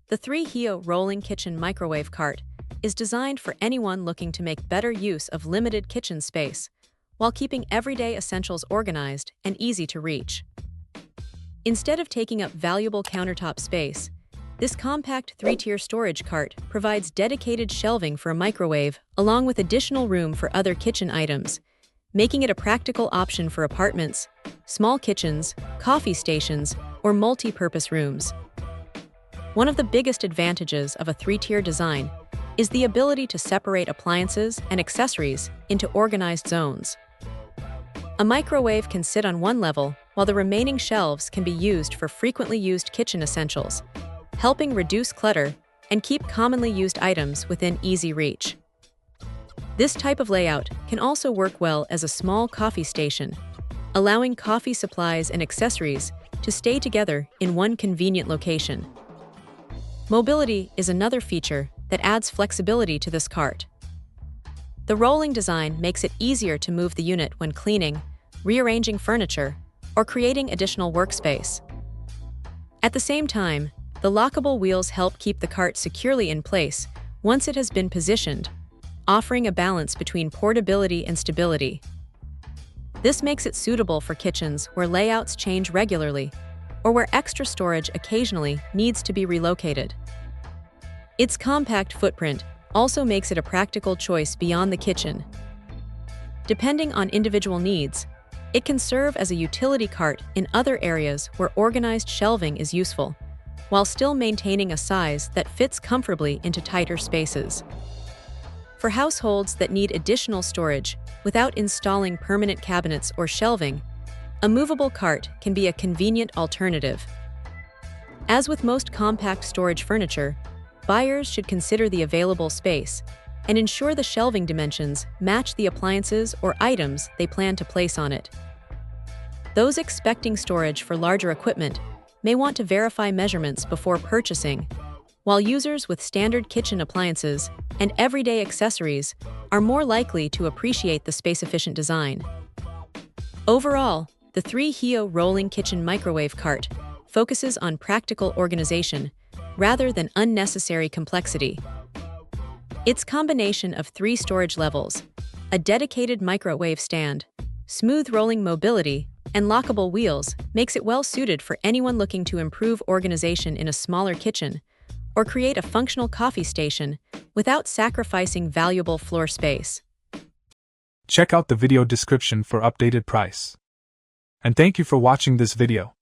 The ThreeHio rolling kitchen microwave cart is designed for anyone looking to make better use of limited kitchen space while keeping everyday essentials organized and easy to reach. Instead of taking up valuable countertop space, this compact three-tier storage cart provides dedicated shelving for a microwave along with additional room for other kitchen items, making it a practical option for apartments, small kitchens, coffee stations, or multi-purpose rooms. One of the biggest advantages of a three-tier design is the ability to separate appliances and accessories into organized zones. A microwave can sit on one level, while the remaining shelves can be used for frequently used kitchen essentials, helping reduce clutter and keep commonly used items within easy reach. This type of layout can also work well as a small coffee station, allowing coffee supplies and accessories to stay together in one convenient location. Mobility is another feature that adds flexibility to this cart. The rolling design makes it easier to move the unit when cleaning, rearranging furniture, or creating additional workspace. At the same time, the lockable wheels help keep the cart securely in place once it has been positioned, offering a balance between portability and stability. This makes it suitable for kitchens where layouts change regularly or where extra storage occasionally needs to be relocated. Its compact footprint also makes it a practical choice beyond the kitchen. Depending on individual needs, it can serve as a utility cart in other areas where organized shelving is useful, while still maintaining a size that fits comfortably into tighter spaces. For households that need additional storage without installing permanent cabinets or shelving, a movable cart can be a convenient alternative. As with most compact storage furniture, buyers should consider the available space and ensure the shelving dimensions match the appliances or items they plan to place on it. Those expecting storage for larger equipment may want to verify measurements before purchasing, while users with standard kitchen appliances and everyday accessories are more likely to appreciate the space-efficient design. Overall, the ThreeHio rolling kitchen microwave cart focuses on practical organization rather than unnecessary complexity. Its combination of 3 storage levels, a dedicated microwave stand, smooth rolling mobility, and lockable wheels makes it well suited for anyone looking to improve organization in a smaller kitchen or create a functional coffee station without sacrificing valuable floor space. Check out the video description for updated price. And thank you for watching this video.